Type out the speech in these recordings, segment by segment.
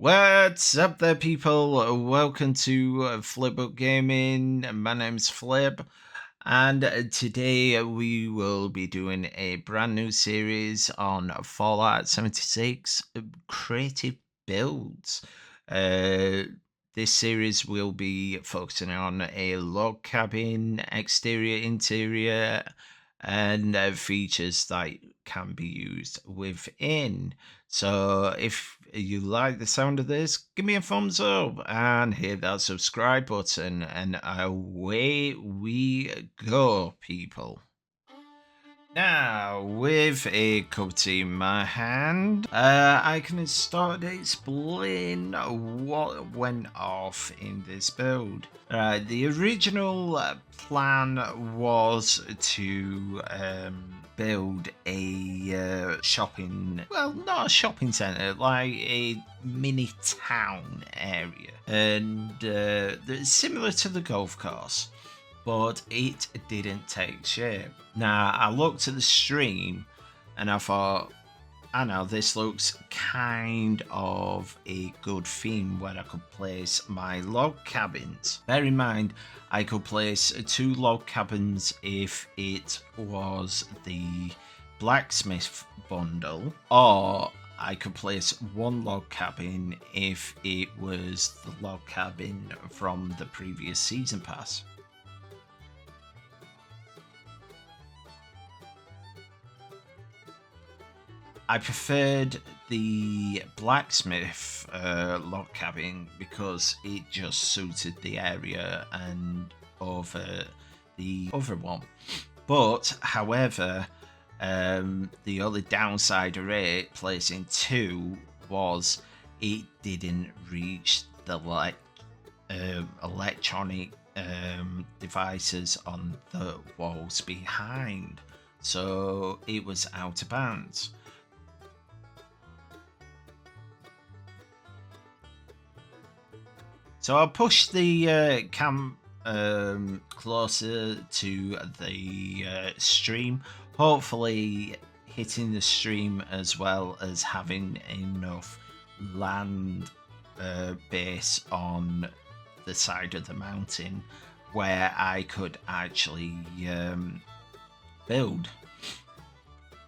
What's up there, people? Welcome to Flipbook Gaming. My name's Flip, and today we will be doing a brand new series on Fallout 76 creative builds. Uh, this series will be focusing on a log cabin, exterior, interior, and features that can be used within. So if you like the sound of this, give me a thumbs up and hit that subscribe button, and away we go, people. Now, with a cup of tea in my hand, I can start explain what went off in this build. The original plan was to build a not a shopping centre, like a mini town area, and similar to the golf course, but it didn't take shape. Now, I looked at the stream and I thought, I know, this looks kind of a good theme where I could place my log cabins. Bear in mind, I could place 2 log cabins if it was the blacksmith bundle, or I could place 1 log cabin if it was the log cabin from the previous season pass. I preferred the blacksmith log cabin because it just suited the area and over the other one. But however, the only downside of it placing 2 was it didn't reach the electronic devices on the walls behind, so it was out of bounds. So I'll push the cam closer to the stream, hopefully hitting the stream as well as having enough land base on the side of the mountain where I could actually build.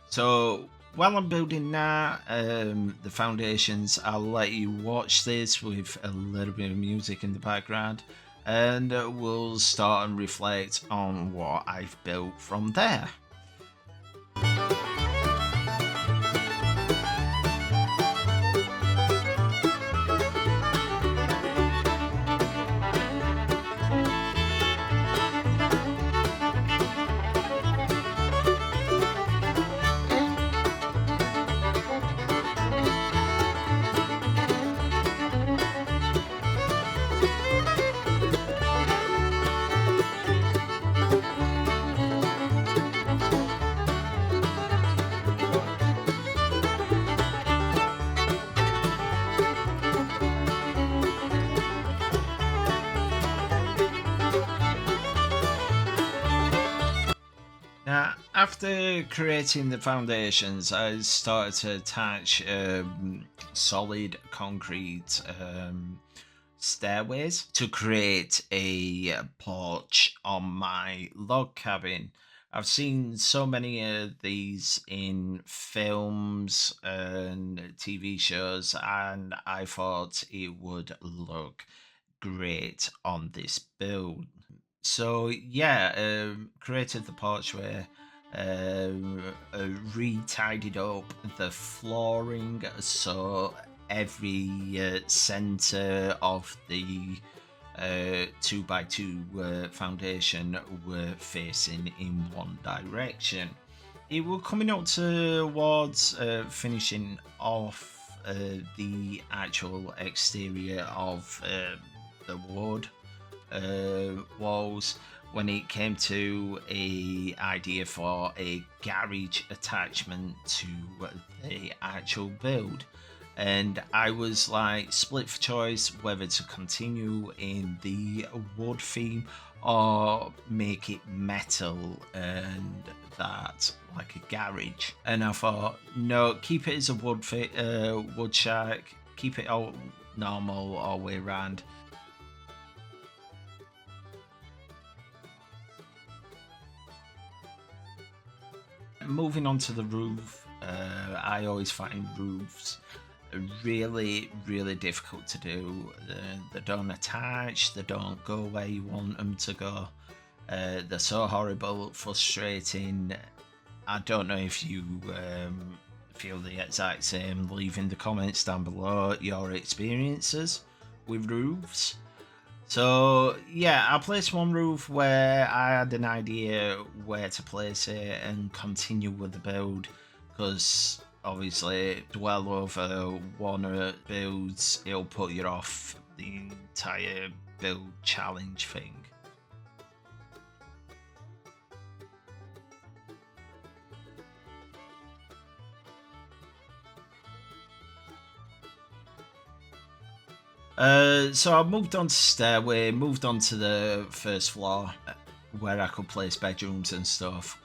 So while I'm building now, the foundations, I'll let you watch this with a little bit of music in the background, and we'll start and reflect on what I've built from there. Now, after creating the foundations, I started to attach solid concrete stairways to create a porch on my log cabin. I've seen so many of these in films and TV shows, and I thought it would look great on this build. So yeah, created the porchway, re-tidied up the flooring so every center of the 2x2 foundation were facing in one direction. It was coming up towards finishing off the actual exterior of the wood walls when it came to a idea for a garage attachment to the actual build, and I was like split for choice whether to continue in the wood theme or make it metal and that like a garage. And I thought, no, keep it as a wood shack, keep it all normal all way round. Moving on to the roof, I always find roofs really, really difficult to do. They don't attach, they don't go where you want them to go. They're so horrible, frustrating. I don't know if you feel the exact same. Leave in the comments down below your experiences with roofs. So yeah, I placed one roof where I had an idea where to place it and continue with the build, because obviously dwell over one builds, it'll put you off the entire build challenge thing. So I moved on to stairway, moved on to the first floor where I could place bedrooms and stuff.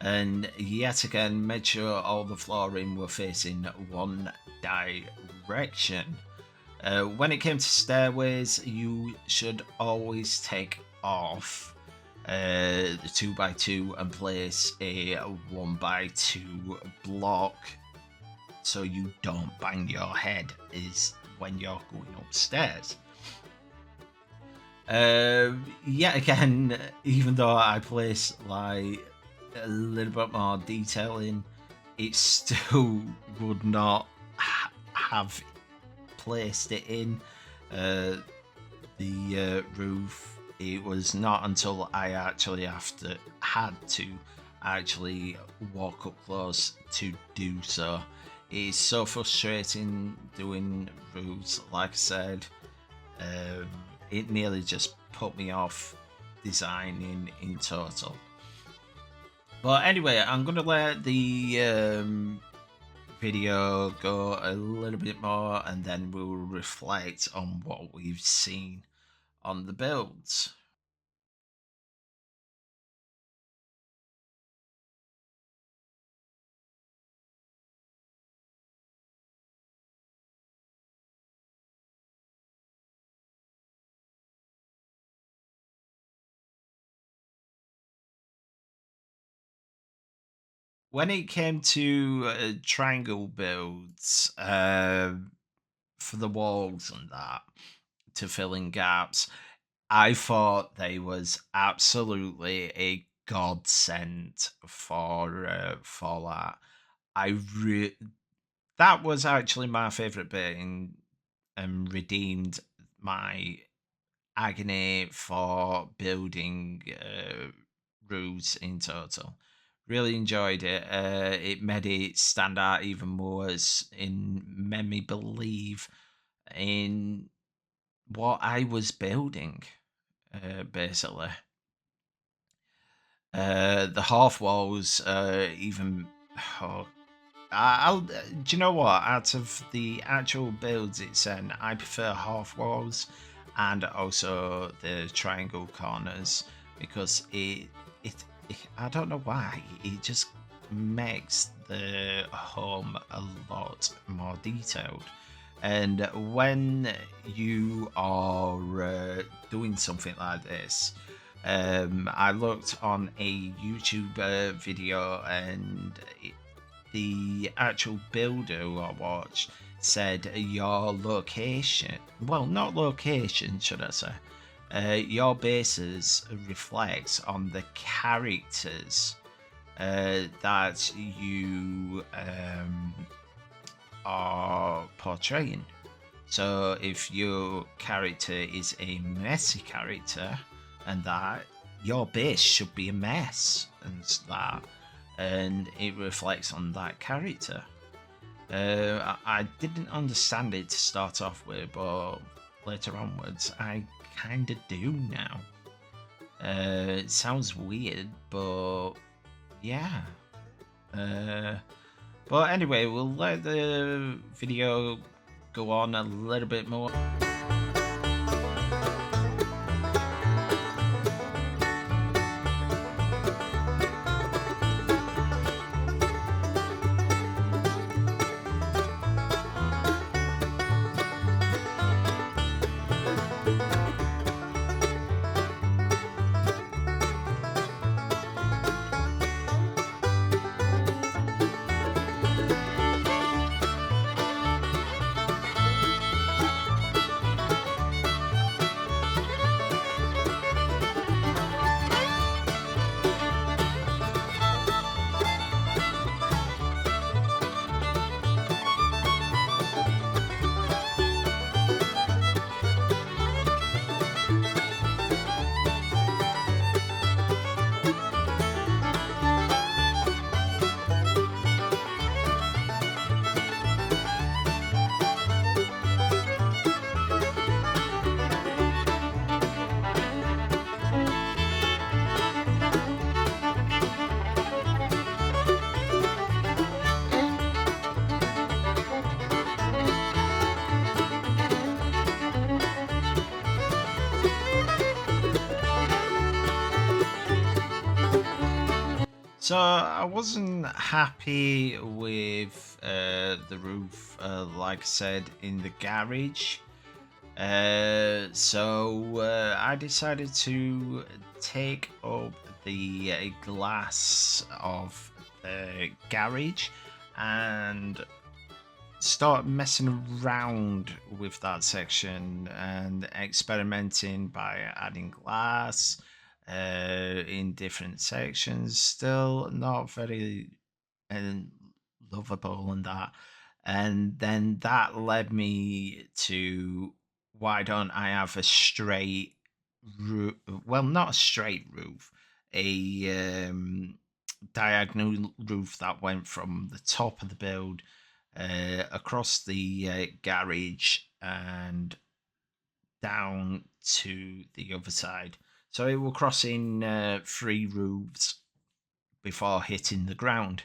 And yet again, made sure all the flooring were facing one direction. When it came to stairways, you should always take off the 2x2 and place a 1x2 block so you don't bang your head is when you're going upstairs. Yet again, even though I place like a little bit more detail in, it still would not have placed it in the roof. It was not until I actually had to actually walk up close to do so. It's so frustrating doing roofs. Like I said, it nearly just put me off designing in total. But anyway, I'm gonna let the video go a little bit more, and then we'll reflect on what we've seen on the builds. When it came to triangle builds for the walls and that to fill in gaps, I thought they was absolutely a godsend for that. That was actually my favorite bit in and redeemed my agony for building roofs in total. Really enjoyed it. It made it stand out even more, as in made me believe in what I was building. Basically, the half walls, even. Oh, do you know what? Out of the actual builds it's in, I prefer half walls and also the triangle corners, because it I don't know why, it just makes the home a lot more detailed. And when you are doing something like this, I looked on a YouTube video, and the actual builder who I watched said your location, well, not location, should I say, your bases reflects on the characters that you are portraying. So if your character is a messy character, and that your base should be a mess, and it reflects on that character. I didn't understand it to start off with, but later onwards, I kind of do now. It sounds weird, but yeah. But anyway, we'll let the video go on a little bit more. So I wasn't happy with the roof, like I said, in the garage. So I decided to take up the glass of the garage and start messing around with that section and experimenting by adding glass in different sections. Still not very uh, lovable and that. And then that led me to, why don't I have a straight roof? Well, not a straight roof, a diagonal roof that went from the top of the build across the garage and down to the other side. So it will cross in three roofs before hitting the ground.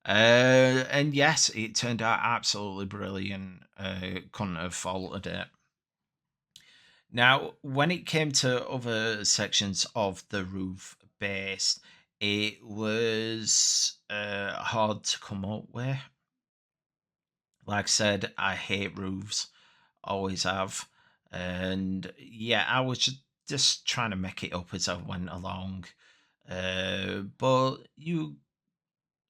And yes, it turned out absolutely brilliant. Couldn't have faulted it. Now, when it came to other sections of the roof base, it was hard to come up with. Like I said, I hate roofs, always have. And yeah, I was just trying to make it up as I went along. But you,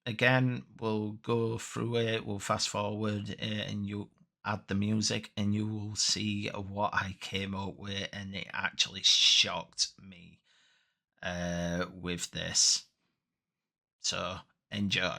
again, will go through it, we'll fast forward and you add the music, and you will see what I came up with. And it actually shocked me with this. So enjoy.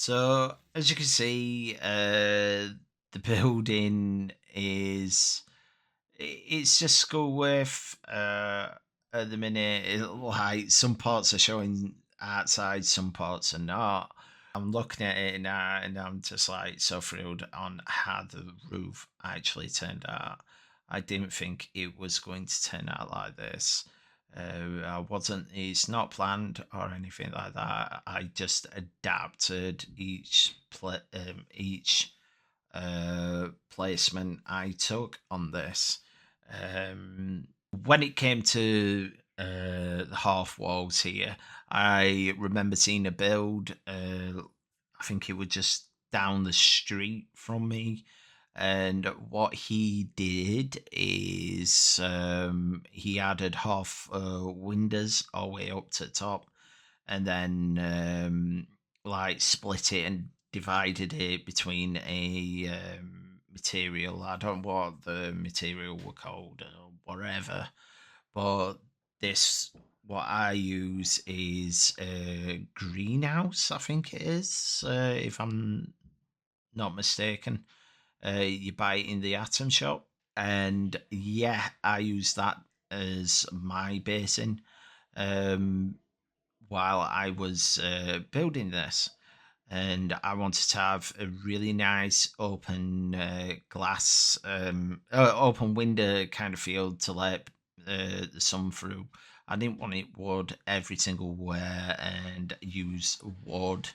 So as you can see, the building is it's just school with at the minute. Like some parts are showing outside, some parts are not. I'm looking at it now and I'm just like so thrilled on how the roof actually turned out. I didn't think it was going to turn out like this. I wasn't, it's not planned or anything like that. I just adapted each placement I took on this. Um, when it came to the half walls here, I remember seeing a build. I think it was just down the street from me. And what he did is he added half windows all the way up to the top, and then like split it and divided it between a material. I don't know what the material were called or whatever, but this what I use is a greenhouse. I think it is, if I'm not mistaken. You buy it in the Atom shop, and yeah, I use that as my basin. Um, while I was building this, and I wanted to have a really nice open glass, open window kind of feel to let the sun through. I didn't want it wood every single where and use wood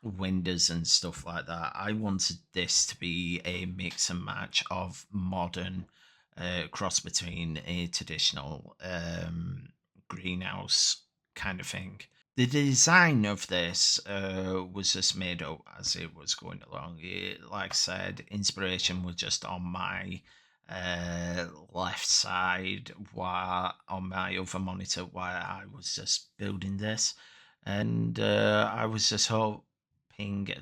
windows and stuff like that. I wanted this to be a mix and match of modern cross between a traditional greenhouse kind of thing. The design of this was just made up as it was going along. Like I said, inspiration was just on my left side, while on my other monitor, while I was just building this, and I was just hoping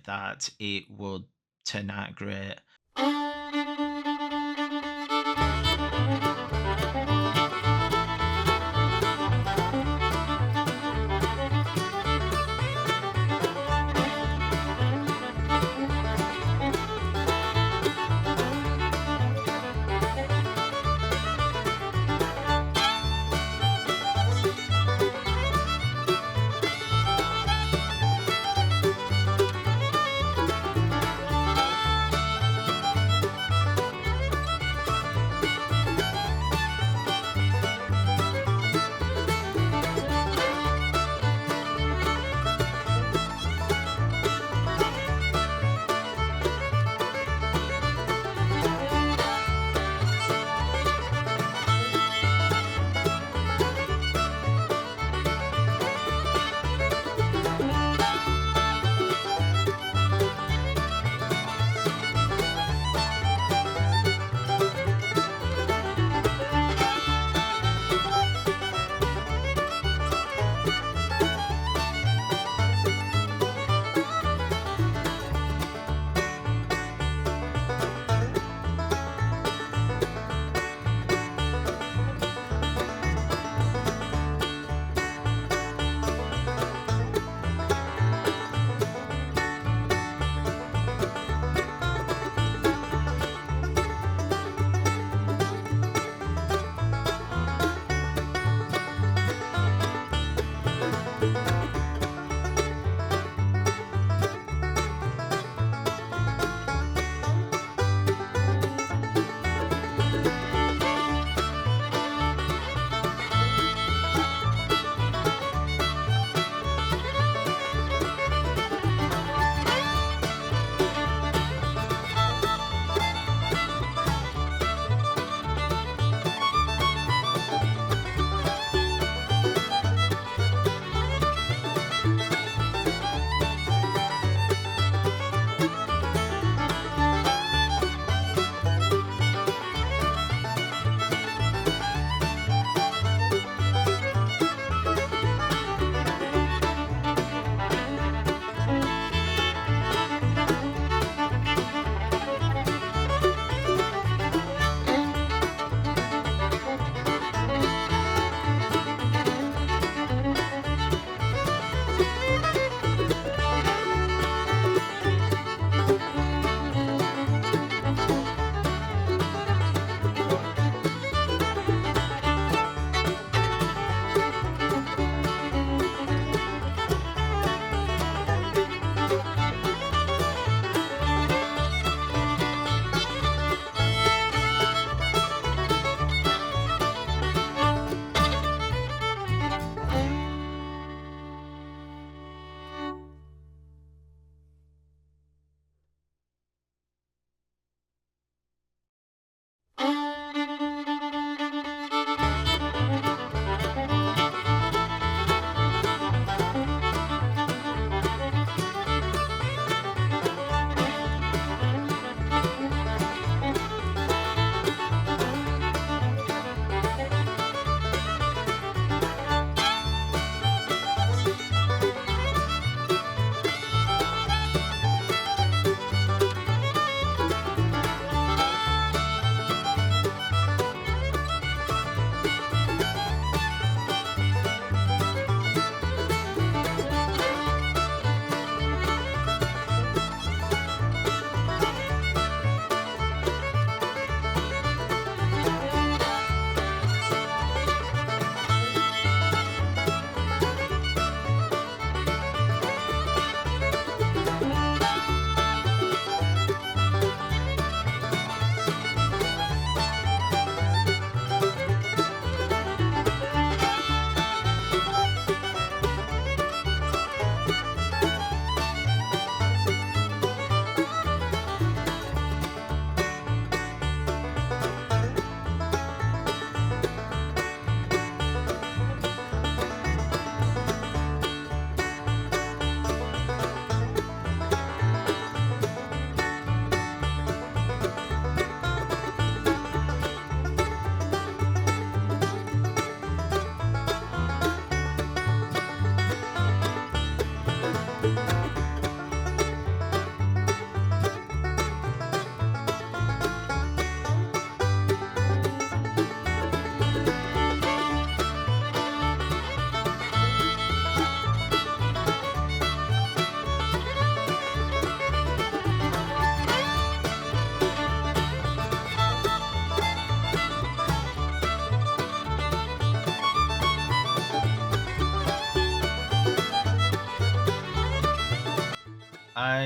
that it would turn out great.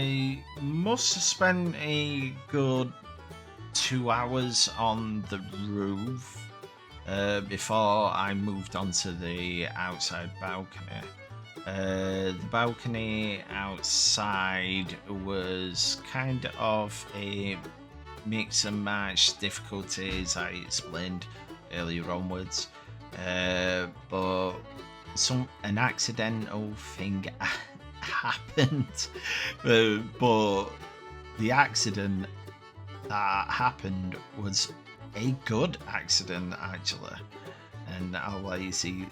I must have spent a good 2 hours on the roof before I moved onto the outside balcony. The balcony outside was kind of a mix and match difficulties I explained earlier onwards, but an accidental thing happened, but the accident that happened was a good accident actually, and I'll let you see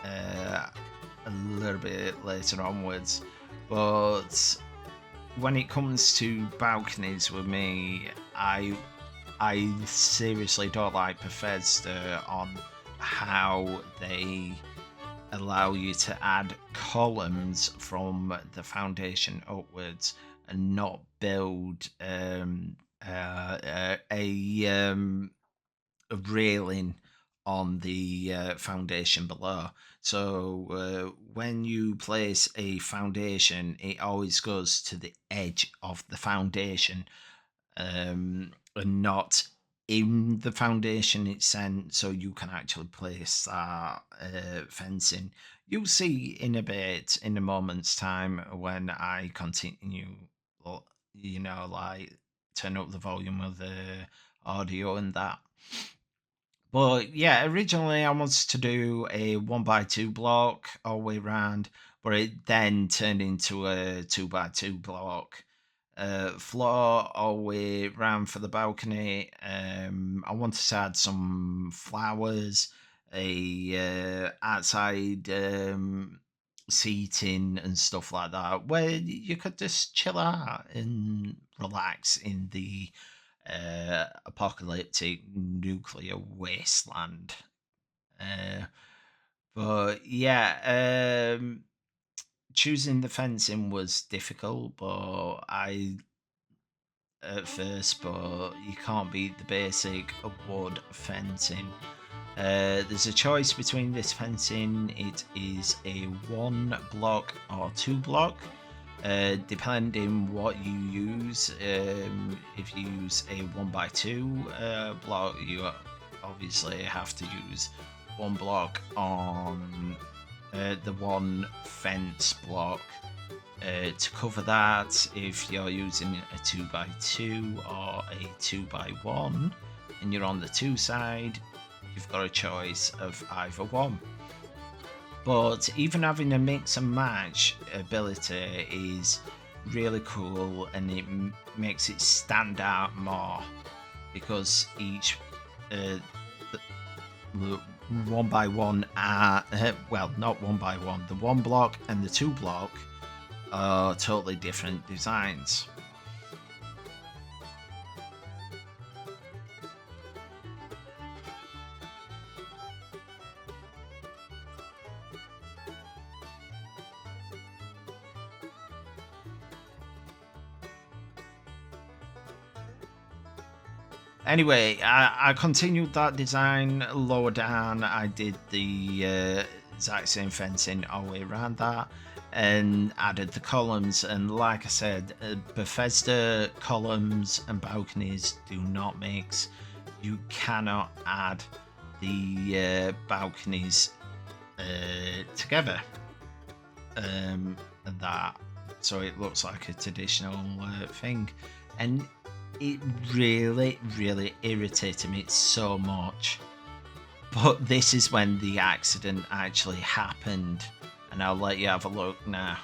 a little bit later onwards. But when it comes to balconies with me, I seriously don't like Bethesda on how they allow you to add columns from the foundation upwards and not build a railing on the foundation below. So when you place a foundation, it always goes to the edge of the foundation, and not in the foundation itself, so you can actually place that fencing. You'll see in a moment's time, when I continue, like turn up the volume of the audio and that. But yeah, originally I wanted to do a 1x2 block all the way around, but it then turned into a 2x2 block floor all the way round for the balcony. I wanted to add some flowers, a outside seating and stuff like that, where you could just chill out and relax in the apocalyptic nuclear wasteland. But yeah, choosing the fencing was difficult, but at first, but you can't beat the basic wood fencing. There's a choice between this fencing. It is a 1 block or 2 block, depending what you use. If you use a 1x2 block, you obviously have to use 1 block on the one fence block to cover that. If you're using a 2x2 or a 2x1 and you're on the 2 side, you've got a choice of either one. But even having a mix and match ability is really cool, and it makes it stand out more, because each 1x1 well, not 1x1, the 1 block and the 2 block are totally different designs. Anyway, I continued that design lower down. I did the exact same fencing all the way around that and added the columns. And like I said, Bethesda columns and balconies do not mix. You cannot add the balconies together, and that, so it looks like a traditional thing. And it really, really irritated me so much. But this is when the accident actually happened, and I'll let you have a look now.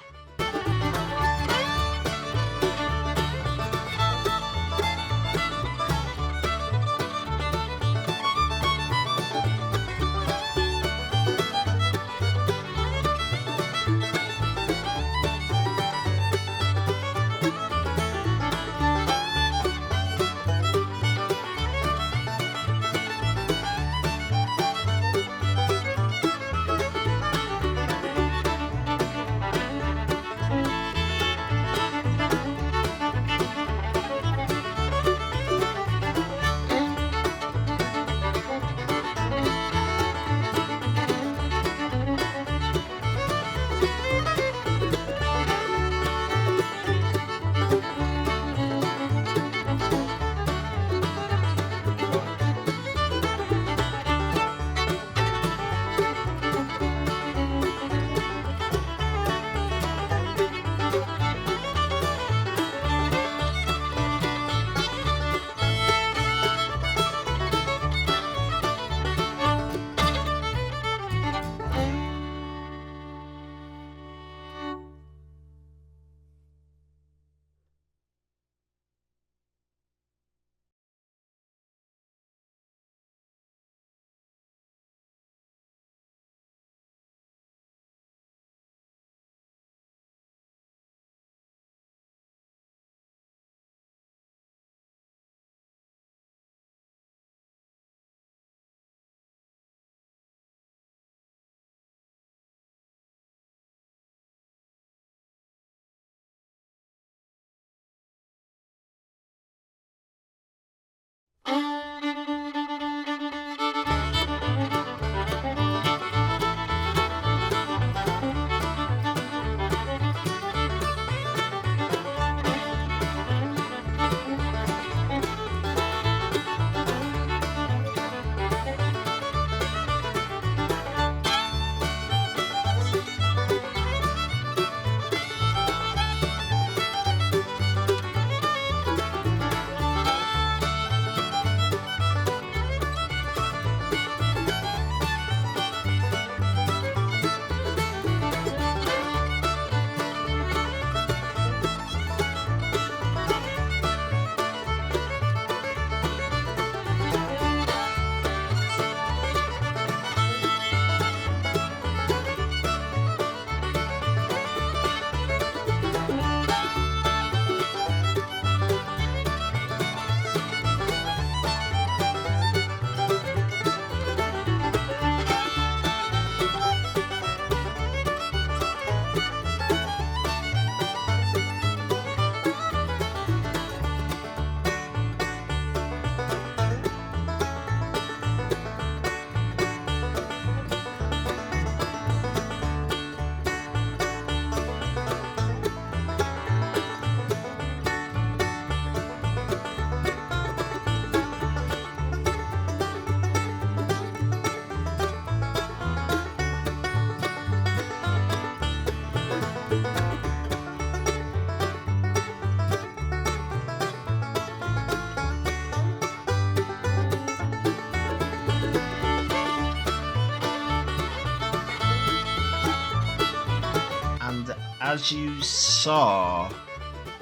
as you saw,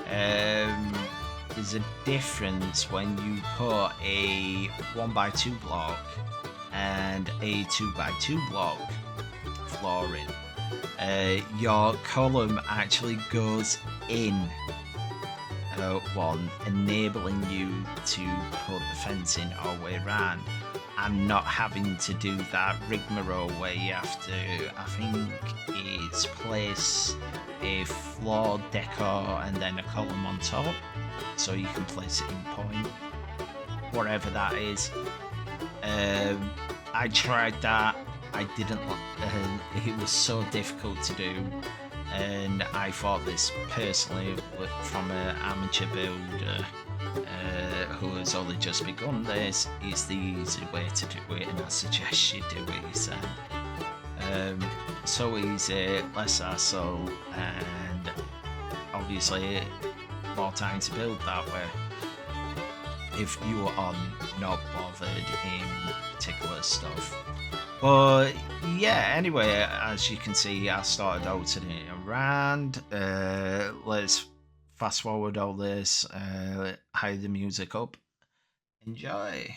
there's a difference when you put a 1x2 block and a 2x2 block flooring. Your column actually goes in one, enabling you to put the fence in all the way around and not having to do that rigmarole where you have to, I think it's place a floor decor and then a column on top so you can place it in point, whatever that is. I tried that. I didn't. It was so difficult to do, and I thought this personally from an amateur builder who has only just begun this is the easy way to do it, and I suggest you do it yourself. So easy, less hassle, and obviously more time to build that way if you are not bothered in particular stuff. But yeah, anyway, as you can see, I started alternating around. Let's fast forward all this, high the music up. Enjoy.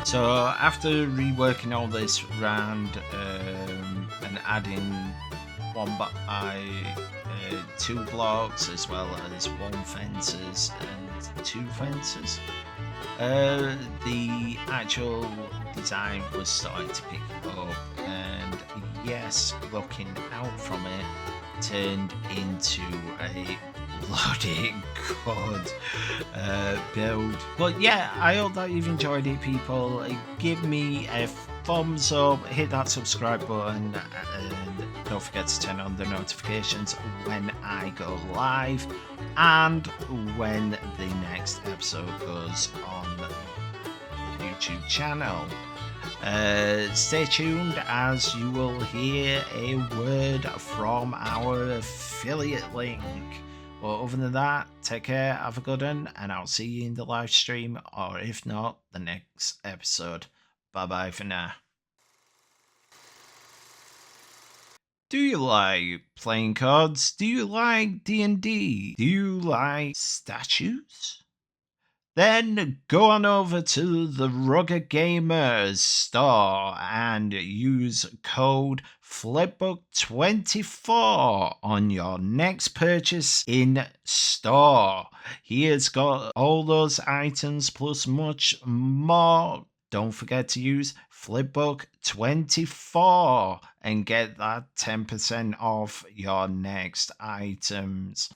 So after reworking all this round and adding 1x2 blocks as well as 1 fences and 2 fences, the actual design was starting to pick up, and yes, looking out from it turned into a bloody good build. But yeah, I hope that you've enjoyed it, people. Give me a thumbs up, hit that subscribe button, and don't forget to turn on the notifications when I go live and when the next episode goes on the YouTube channel. Stay tuned, as you will hear a word from our affiliate link. But other than that, take care, have a good one, and I'll see you in the live stream, or if not, the next episode. Bye bye for now. Do you like playing cards? Do you like D&D? Do you like statues? Then go on over to the Rugged Gamers store and use code Flipbook24 on your next purchase in store. He has got all those items plus much more. Don't forget to use Flipbook24 and get that 10% off your next items.